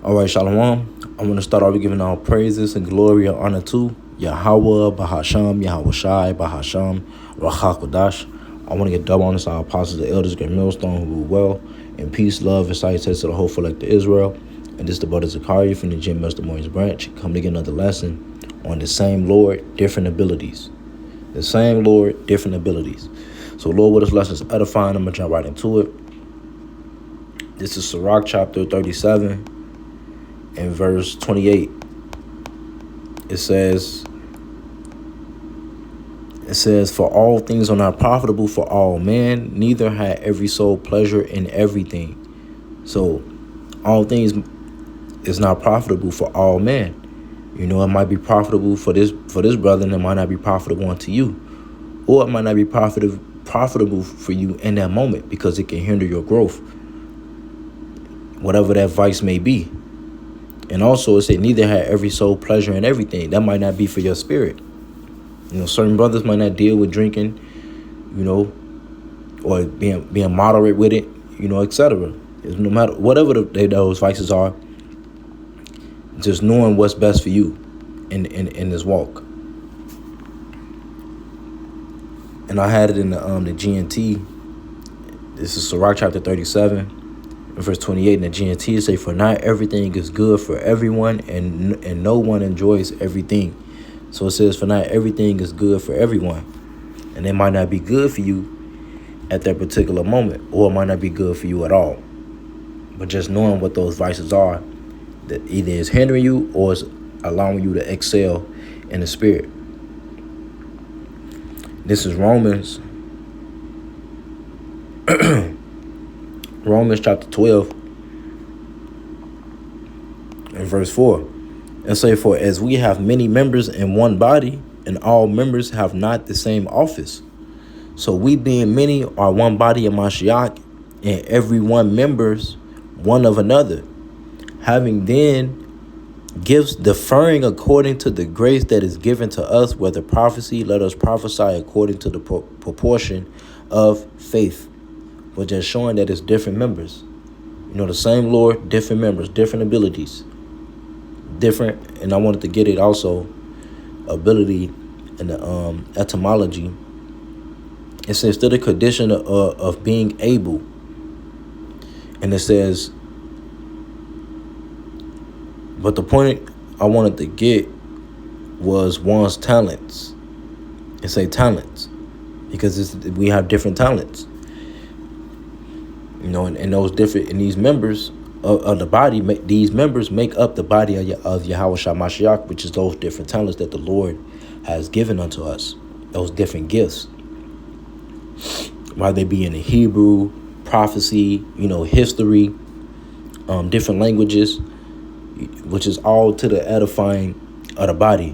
All right, Shalom. I want to start off with giving all praises and glory and honor to Yahweh, Bahasham, Yahweh Shai, Bahasham, Rachakodash. I want to get double honors to our apostles, the elders, great millstone who rule well, and peace, love, and sight to the hopeful elect of Israel. And this is the brother Zakaria from the Jim Master Morning's branch. Come to get another lesson on the same Lord, different abilities. The same Lord, different abilities. So, Lord, what this lesson is edifying, I'm going to jump right into it. This is Sirach chapter 37. In verse 28, it says, for all things are not profitable for all men, neither had every soul pleasure in everything. So all things is not profitable for all men. You know, it might be profitable for this brother, and it might not be profitable unto you. Or it might not be profitable for you in that moment because it can hinder your growth, whatever that vice may be. And also it said neither had every soul pleasure in everything. That might not be for your spirit. You know, certain brothers might not deal with drinking, you know, or being moderate with it, you know, etc. No matter whatever those vices are, just knowing what's best for you in this walk. And I had it in the GNT. This is Sirach chapter 37. Verse 28 in the GNT say, for not everything is good for everyone, and no one enjoys everything. So it says, for not everything is good for everyone. And it might not be good for you at that particular moment, or it might not be good for you at all. But just knowing what those vices are, that either is hindering you or is allowing you to excel in the spirit. This is Romans chapter 12 and verse 4. And say, for as we have many members in one body, and all members have not the same office. So we being many are one body in Mashiach, and every one members one of another, having then gifts differing according to the grace that is given to us, whether prophecy, let us prophesy according to the proportion of faith. But just showing that it's different members. You know, the same Lord, different members, different abilities. Different, and I wanted to get it also, ability in the etymology. It says to the condition of being able. And it says, but the point I wanted to get was one's talents. It say talents, because we have different talents. You know, and those different, and these members of the body, these members make up the body of Yahweh Shai Mashiach, which is those different talents that the Lord has given unto us, those different gifts. Whether they be in the Hebrew, prophecy, you know, history, different languages, which is all to the edifying of the body,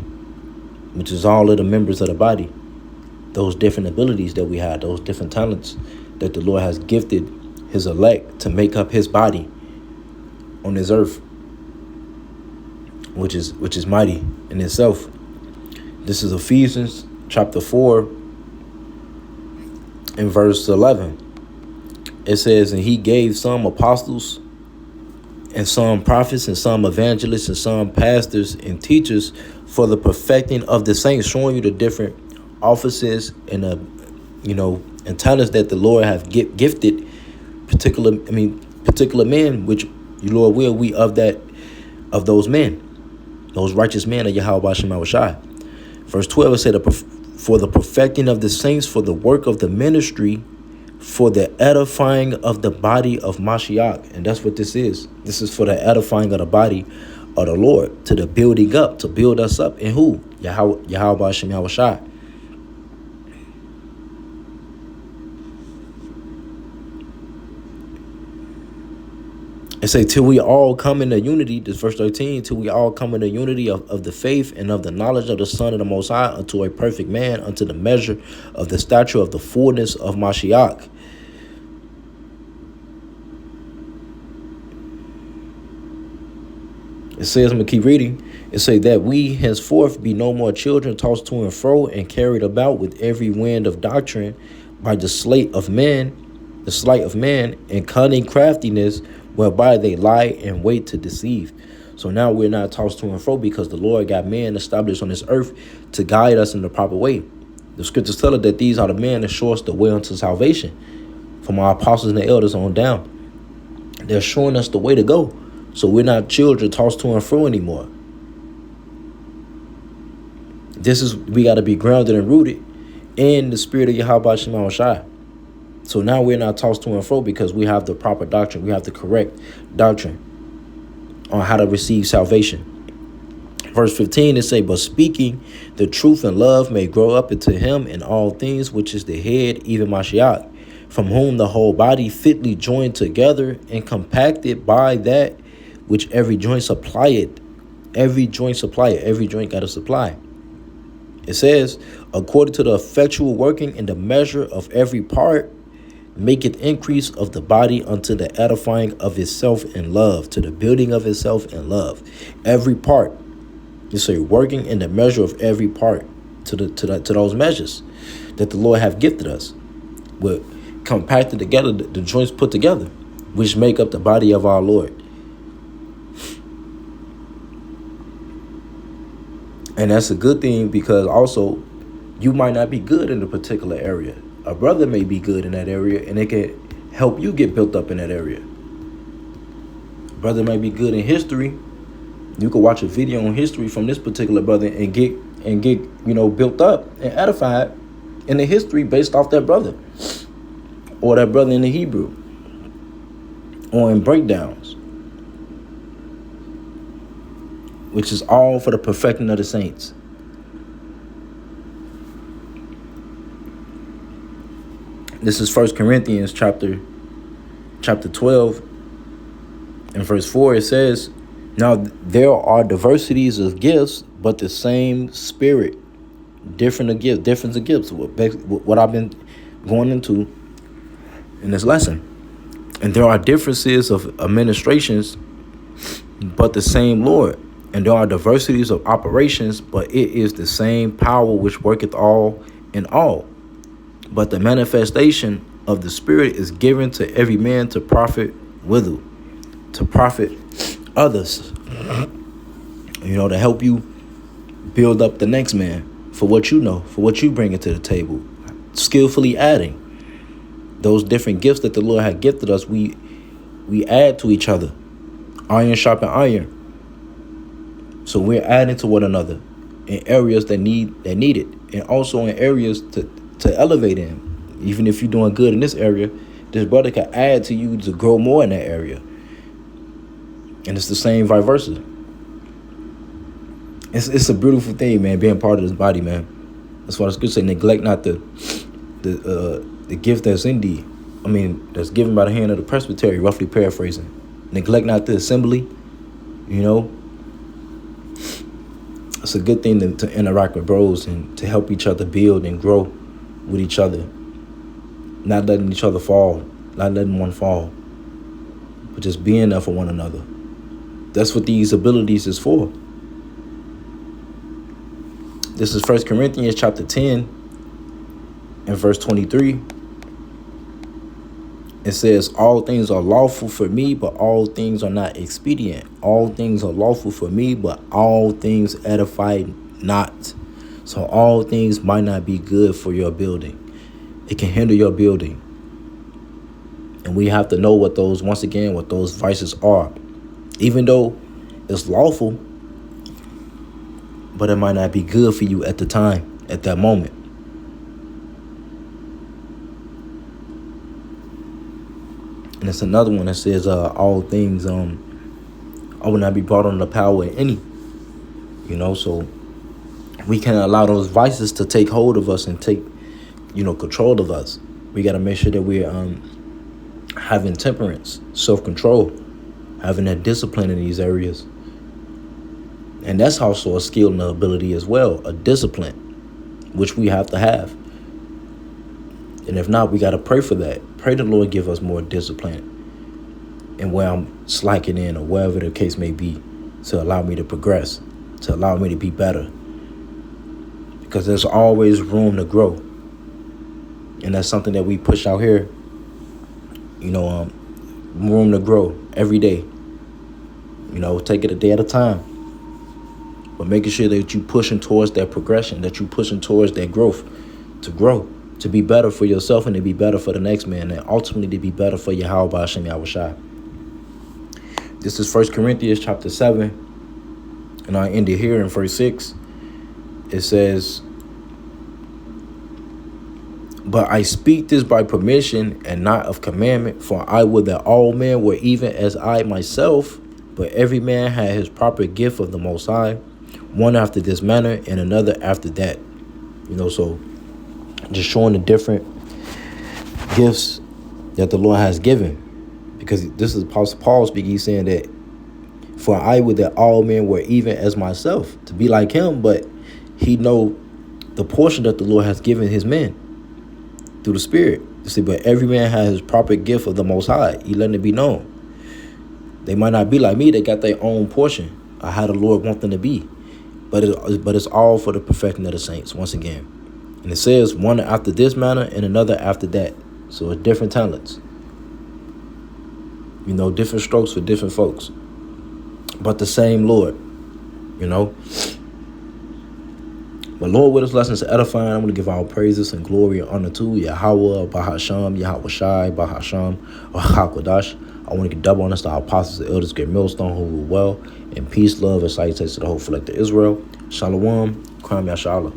which is all of the members of the body. Those different abilities that we have, those different talents that the Lord has gifted his elect to make up his body on this earth, which is mighty in itself. This is Ephesians chapter 4 and verse 11. It says, and he gave some apostles, and some prophets, and some evangelists, and some pastors and teachers for the perfecting of the saints, showing you the different offices and and talents that the Lord have gifted particular men, which you Lord will we of those men, those righteous men of Yahweh Bashem Shai. Verse 12 it said, for the perfecting of the saints, for the work of the ministry, for the edifying of the body of Mashiach. And that's what this is. This is for the edifying of the body of the Lord, to the building up, to build us up in who? Yahweh Bashem Shai. It say, till we all come into unity, this verse 13, till we all come into unity of the faith and of the knowledge of the Son of the Most High, unto a perfect man, unto the measure of the stature of the fullness of Mashiach. It says, I'm going to keep reading. It say that we henceforth be no more children tossed to and fro and carried about with every wind of doctrine by the sleight of man, and cunning craftiness, whereby they lie and wait to deceive. So now we're not tossed to and fro because the Lord got men established on this earth to guide us in the proper way. The scriptures tell us that these are the men that show us the way unto salvation, from our apostles and the elders on down. They're showing us the way to go. So we're not children tossed to and fro anymore. We got to be grounded and rooted in the spirit of Yahweh Shema Shai. So now we're not tossed to and fro because we have the proper doctrine. We have the correct doctrine on how to receive salvation. Verse 15, it say, but speaking the truth in love may grow up into him in all things, which is the head, even Mashiach, from whom the whole body fitly joined together and compacted by that which every joint supplieth. Every joint got to supply. It says, according to the effectual working in the measure of every part, maketh increase of the body unto the edifying of itself in love, to the building of itself in love. Every part. You say working in the measure of every part to those measures that the Lord have gifted us. We're compacted together, the joints put together, which make up the body of our Lord. And that's a good thing because also you might not be good in a particular area. A brother may be good in that area and it can help you get built up in that area. A brother might be good in history. You could watch a video on history from this particular brother and get built up and edified in the history based off that brother or that brother in the Hebrew or in breakdowns, which is all for the perfecting of the saints. This is 1 Corinthians chapter 12 and verse 4. It says, now there are diversities of gifts, but the same Spirit. Difference of gifts. What I've been going into in this lesson. And there are differences of administrations, but the same Lord. And there are diversities of operations, but it is the same power which worketh all in all. But the manifestation of the Spirit is given to every man to profit withal, to profit others, to help you build up the next man for what you know, for what you bring into the table, skillfully adding those different gifts that the Lord had gifted us. We add to each other, iron sharpen iron. So we're adding to one another in areas that need it, and also in areas to elevate in. Even if you're doing good in this area, this brother can add to you to grow more in that area. And it's the same vice versa. It's a beautiful thing, man, being part of this body, man. That's why the scripture say, neglect not the gift that's in thee. That's given by the hand of the presbytery, roughly paraphrasing. Neglect not the assembly, It's a good thing to interact with bros and to help each other build and grow with each other. Not letting each other fall, not letting one fall, but just being there for one another. That's what these abilities is for. This is 1 Corinthians chapter 10 and verse 23. It says, all things are lawful for me, but all things are not expedient. All things are lawful for me, but all things edify not. So all things might not be good for your building. It can hinder your building. And we have to know what those vices are. Even though it's lawful, but it might not be good for you at the time, at that moment. And it's another one that says, all things I will not be brought under the power of any. So we can't allow those vices to take hold of us and take, control of us. We got to make sure that we're having temperance, self-control, having that discipline in these areas. And that's also a skill and an ability as well, a discipline, which we have to have. And if not, we got to pray for that. Pray the Lord give us more discipline and where I'm slacking in or wherever the case may be, to allow me to progress, to allow me to be better. Because there's always room to grow. And that's something that we push out here, room to grow every day. Take it a day at a time. But making sure that you pushing towards that progression, that you pushing towards that growth, to grow, to be better for yourself and to be better for the next man, and ultimately to be better for Yahweh Hashem Yahushua. This is 1 Corinthians chapter 7, and I end it here in verse 6. It says, "But I speak this by permission and not of commandment, for I would that all men were even as I myself, but every man had his proper gift of the Most High, one after this manner and another after that." So just showing the different gifts that the Lord has given. Because this is Paul speaking. He's saying that, "For I would that all men were even as myself," to be like him, but he know the portion that the Lord has given his men through the Spirit. You see, but every man has his proper gift of the Most High. He letting it be known. They might not be like me. They got their own portion of how the Lord wants them to be. But it's all for the perfecting of the saints, once again. And it says one after this manner and another after that. So it's different talents. Different strokes for different folks. But the same Lord. But Lord, with this lesson is edifying. I'm going to give our praises and glory and honor to Yahweh, Bahasham, Yahweh Shai, Bahasham, or HaKodash. I want to get double honors to our apostles and elders, great millstone, who rule well, and peace, love, and salutations to the whole collective Israel. Shalom, Kwam Yashala.